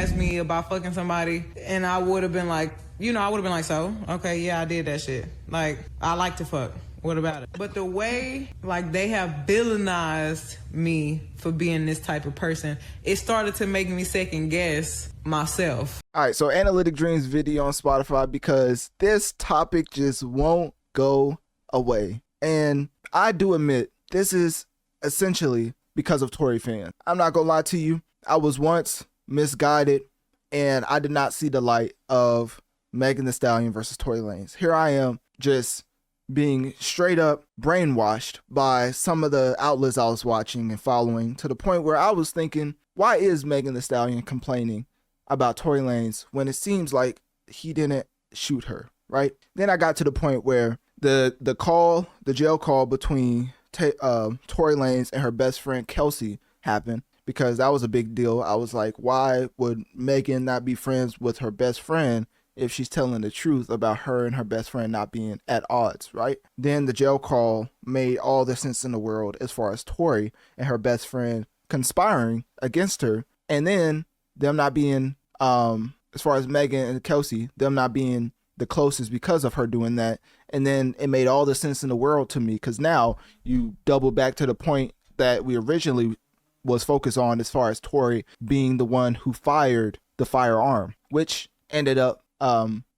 asked me about fucking somebody, and I would have been like, so, okay, yeah, I did that shit. Like, I like to fuck. What about it? But the way, like, they have villainized me for being this type of person, it started to make me second guess myself. All right, so Analytic Dreamz video on Spotify, because this topic just won't go away. And I do admit, this is essentially because of Tory fans. I'm not gonna lie to you. I was once misguided, and I did not see the light of Megan Thee Stallion versus Tory Lanez. Here I am, just being straight up brainwashed by some of the outlets I was watching and following, to the point where I was thinking, why is Megan Thee Stallion complaining about Tory Lanez when it seems like he didn't shoot her, right? Then I got to the point where the jail call between Tory Lanez and her best friend Kelsey happened, because that was a big deal. I was like, why would Megan not be friends with her best friend if she's telling the truth about her and her best friend not being at odds, right? Then the jail call made all the sense in the world as far as Tory and her best friend conspiring against her, and then them not being, as far as Megan and Kelsey, them not being the closest because of her doing that. And then it made all the sense in the world to me, because now you double back to the point that we originally was focused on, as far as Tory being the one who fired the firearm, which ended up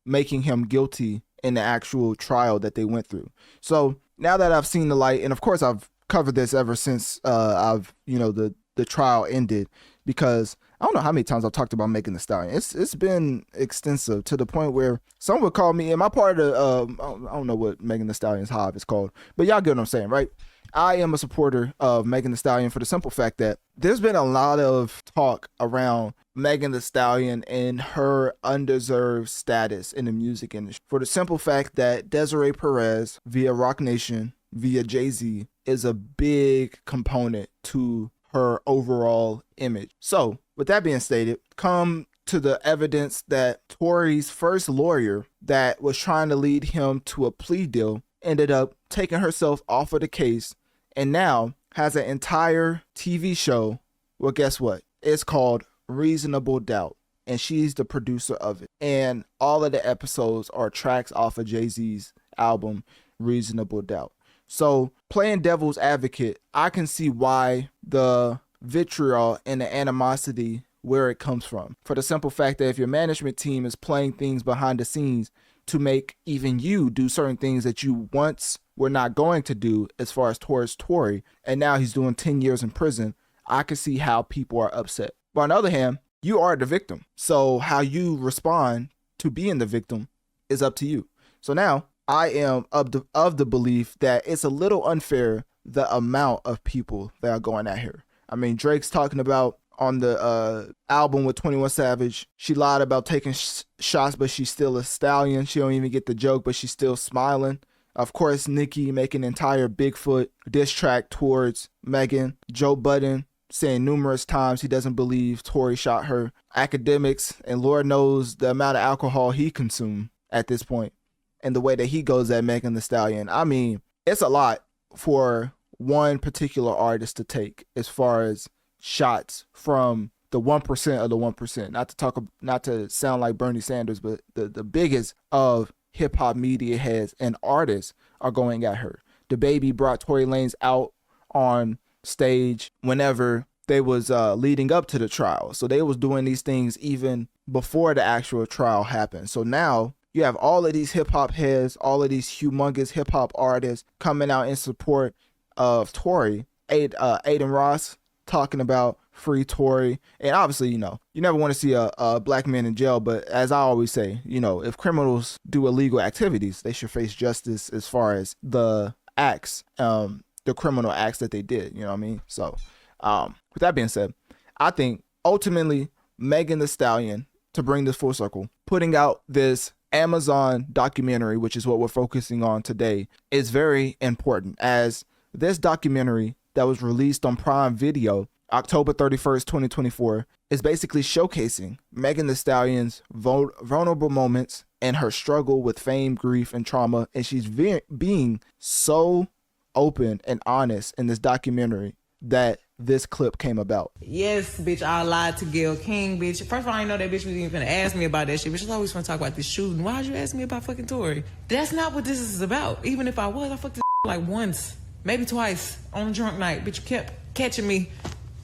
making him guilty in the actual trial that they went through. So now that I've seen the light, and of course I've covered this ever since the trial ended, because I don't know how many times I've talked about Megan Thee Stallion. It's been extensive, to the point where some would call me, and my part of I don't know what Megan Thee Stallion's hive is called, but y'all get what I'm saying, right? I am a supporter of Megan Thee Stallion for the simple fact that there's been a lot of talk around Megan Thee Stallion and her undeserved status in the music industry, for the simple fact that Desiree Perez via Roc Nation, via Jay-Z, is a big component to her overall image. So with that being stated, come to the evidence that Tory's first lawyer that was trying to lead him to a plea deal ended up taking herself off of the case, and now has an entire TV show. Well, guess what? It's called Reasonable Doubt, and she's the producer of it. And all of the episodes are tracks off of Jay-Z's album, Reasonable Doubt. So playing devil's advocate, I can see why the vitriol and the animosity, where it comes from. For the simple fact that if your management team is playing things behind the scenes to make even you do certain things that you once were not going to do, as far as towards Tory, and now he's doing 10 years in prison, I can see how people are upset. But on the other hand, you are the victim. So how you respond to being the victim is up to you. So now I am of the belief that it's a little unfair, the amount of people that are going at her. I mean, Drake's talking about on the album with 21 Savage, she lied about taking shots, but she's still a stallion. She don't even get the joke, but she's still smiling. Of course, Nicki making an entire Bigfoot diss track towards Megan. Joe Budden saying numerous times he doesn't believe Tory shot her. Academics, and Lord knows the amount of alcohol he consumed at this point, and the way that he goes at Megan Thee Stallion. I mean, it's a lot for one particular artist to take, as far as shots from the 1% of the 1%. Not to sound like Bernie Sanders, but the biggest of hip hop media heads and artists are going at her. The Baby brought Tory Lanez out on stage whenever they was leading up to the trial. So they was doing these things even before the actual trial happened. So now you have all of these hip hop heads, all of these humongous hip hop artists coming out in support of Tory. Aiden Ross talking about free Tory. And obviously, you never want to see a black man in jail, but as I always say, if criminals do illegal activities, they should face justice as far as the acts, the criminal acts that they did, you know what I mean? So with that being said, I think ultimately Megan Thee Stallion, to bring this full circle, putting out this Amazon documentary, which is what we're focusing on today, is very important, as this documentary that was released on Prime Video October 31st, 2024, is basically showcasing Megan Thee Stallion's vulnerable moments and her struggle with fame, grief, and trauma. And she's being so open and honest in this documentary that this clip came about. Yes, bitch, I lied to Gayle King, bitch. First of all, I didn't know that bitch was even gonna ask me about that shit. Bitch, she's always gonna talk about this shooting. Why'd you ask me about fucking Tory? That's not what this is about. Even if I was, I fucked this like once, maybe twice on a drunk night. Bitch, you kept catching me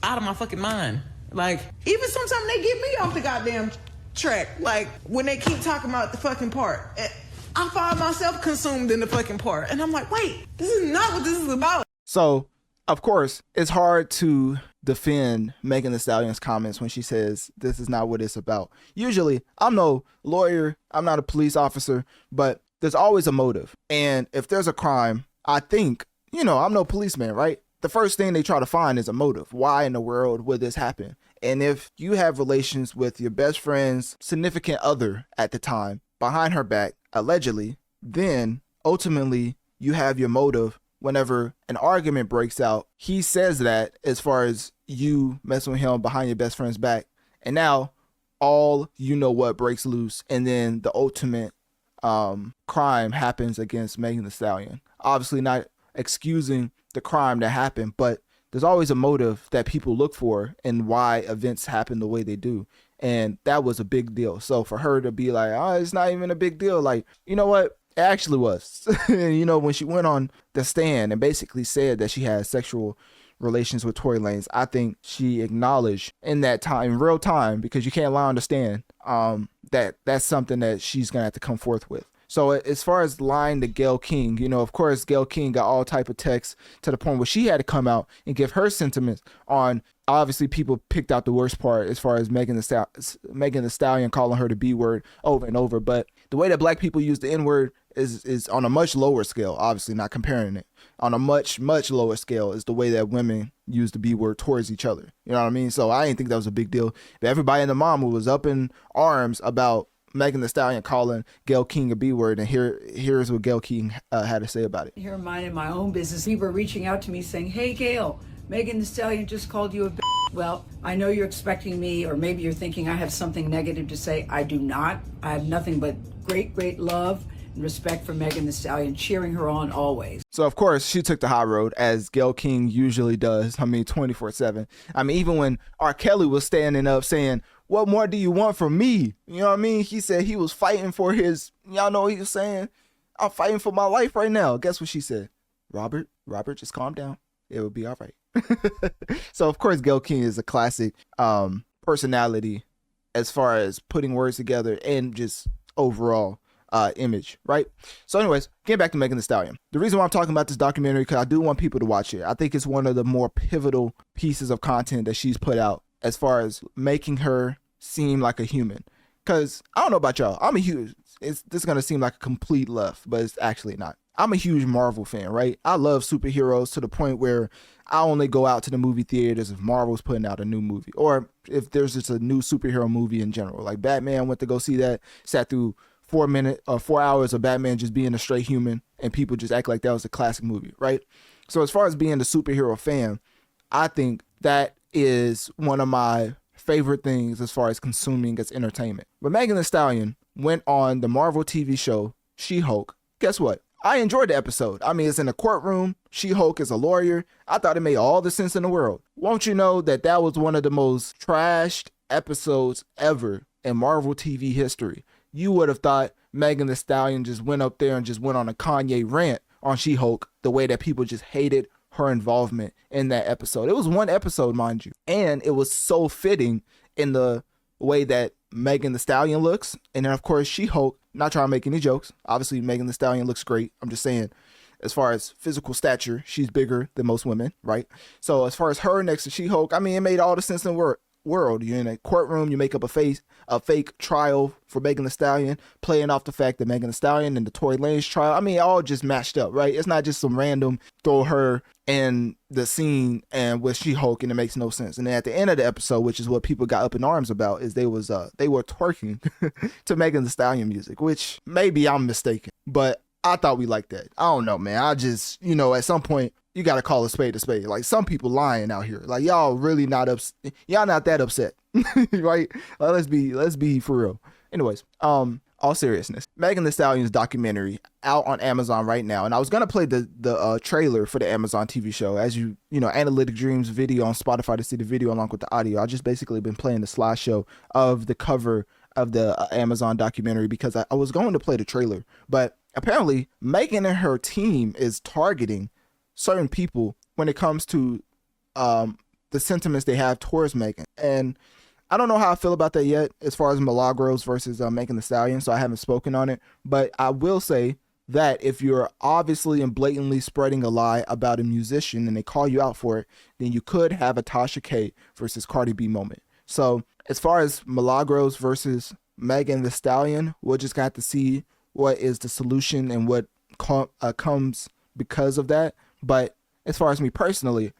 out of my fucking mind. Like, even sometimes they get me off the goddamn track. Like, when they keep talking about the fucking part, I find myself consumed in the fucking part. And I'm like, wait, this is not what this is about. So, of course, it's hard to defend Megan Thee Stallion's comments when she says this is not what it's about. Usually, I'm no lawyer, I'm not a police officer, but there's always a motive. And if there's a crime, I think, I'm no policeman, right? The first thing they try to find is a motive. Why in the world would this happen? And if you have relations with your best friend's significant other at the time, behind her back, allegedly, then ultimately you have your motive. Whenever an argument breaks out, he says that as far as you messing with him behind your best friend's back. And now all what breaks loose. And then the ultimate crime happens against Megan Thee Stallion. Obviously not excusing the crime that happened, but there's always a motive that people look for and why events happen the way they do. And that was a big deal. So for her to be like, oh, it's not even a big deal. Like, you know what? It actually was. When she went on the stand and basically said that she had sexual relations with Tory Lanez, I think she acknowledged in that time, in real time, because you can't lie on the stand, that that's something that she's going to have to come forth with. So as far as lying to Gayle King, of course, Gayle King got all type of texts to the point where she had to come out and give her sentiments on. Obviously, people picked out the worst part as far as Megan Thee Stallion calling her the B word over and over. But the way that black people use the N word is on a much lower scale. Obviously, not comparing it. On a much, much lower scale is the way that women use the B word towards each other. You know what I mean? So I didn't think that was a big deal. But everybody in the mama was up in arms about Megan Thee Stallion calling Gayle King a B word, and here's what Gayle King had to say about it. Here, minding my own business, people are reaching out to me saying, "Hey, Gayle, Megan Thee Stallion just called you a b." Well, I know you're expecting me, or maybe you're thinking I have something negative to say. I do not. I have nothing but great, great love and respect for Megan Thee Stallion, cheering her on always. So, of course, she took the high road, as Gayle King usually does. 24/7. Even when R. Kelly was standing up saying, "What more do you want from me?" You know what I mean? He said he was fighting for his, y'all know what he was saying? "I'm fighting for my life right now." Guess what she said? Robert, just calm down. It will be all right. So, of course, Gayle King is a classic personality as far as putting words together and just overall image, right? So anyways, getting back to Megan Thee Stallion. The reason why I'm talking about this documentary, because I do want people to watch it. I think it's one of the more pivotal pieces of content that she's put out as far as making her seem like a human. Because I don't know about y'all, this is going to seem like a complete left, but it's actually not. I'm a huge Marvel fan, right? I love superheroes to the point where I only go out to the movie theaters if Marvel's putting out a new movie, or if there's just a new superhero movie in general. Like Batman, went to go see that, sat through 4 hours of Batman just being a straight human, and people just act like that was a classic movie, right? So as far as being the superhero fan, I think that is one of my favorite things as far as consuming as entertainment. But Megan Thee Stallion went on the Marvel TV show She-Hulk. Guess what? I enjoyed the episode. It's in a courtroom. She-Hulk is a lawyer. I thought it made all the sense in the world. Won't you know that that was one of the most trashed episodes ever in Marvel TV history? You would have thought Megan Thee Stallion just went up there and just went on a Kanye rant on She-Hulk, the way that people just hated her involvement in that episode. It was one episode, mind you. And it was so fitting in the way that Megan Thee Stallion looks. And then, of course, She-Hulk, not trying to make any jokes. Obviously, Megan Thee Stallion looks great. I'm just saying, as far as physical stature, she's bigger than most women, right? So as far as her next to She-Hulk, it made all the sense in the world. You're in a courtroom, you make up a fake trial for Megan Thee Stallion, playing off the fact that Megan Thee Stallion and the Tory Lanez trial, it all just matched up, right? It's not just some random throw her in the scene and with She-Hulk and it makes no sense. And then at the end of the episode, which is what people got up in arms about, is they were twerking to Megan Thee Stallion music, which maybe I'm mistaken, but I thought we liked that. I don't know, man. I just, at some point, you got to call a spade a spade. Like, some people lying out here. Like, y'all really not y'all not that upset, right? Let's be for real. Anyways, all seriousness, Megan Thee Stallion's documentary out on Amazon right now. And I was going to play the trailer for the Amazon TV show. As you know, Analytic Dreamz video on Spotify to see the video along with the audio. I just basically been playing the slideshow of the cover of the Amazon documentary because I was going to play the trailer. But apparently Megan and her team is targeting certain people when it comes to the sentiments they have towards Megan. And I don't know how I feel about that yet as far as Milagros versus Megan Thee Stallion, so I haven't spoken on it. But I will say that if you're obviously and blatantly spreading a lie about a musician and they call you out for it, then you could have a Tasha K versus Cardi B moment. So as far as Milagros versus Megan Thee Stallion, we'll just got to see what is the solution and what comes because of that. But as far as me personally,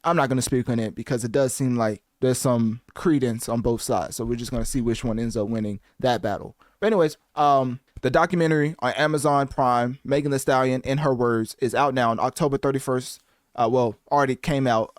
I'm not going to speak on it because it does seem like there's some credence on both sides. So we're just going to see which one ends up winning that battle. But anyways, the documentary on Amazon Prime, Megan Thee Stallion, in her words, is out now on October 31st. Already came out,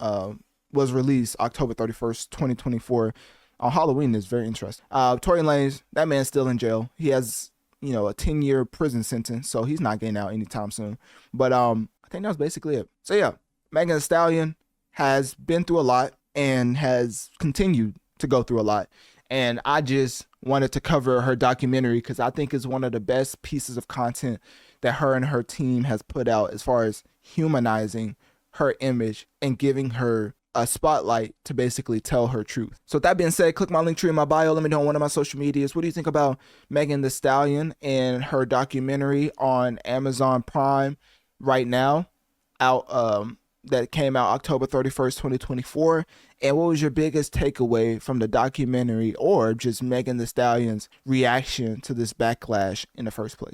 was released October 31st, 2024. On Halloween is very interesting. Tory Lanez, that man's still in jail. He has, a 10-year prison sentence, so he's not getting out anytime soon. But I think that was basically it. So yeah, Megan Thee Stallion has been through a lot and has continued to go through a lot. And I just wanted to cover her documentary because I think it's one of the best pieces of content that her and her team has put out as far as humanizing her image and giving her a spotlight to basically tell her truth. So with that being said, click my link tree in my bio. Let me know on one of my social medias. What do you think about Megan Thee Stallion and her documentary on Amazon Prime right now out, that came out October 31st, 2024. And what was your biggest takeaway from the documentary or just Megan Thee Stallion's reaction to this backlash in the first place?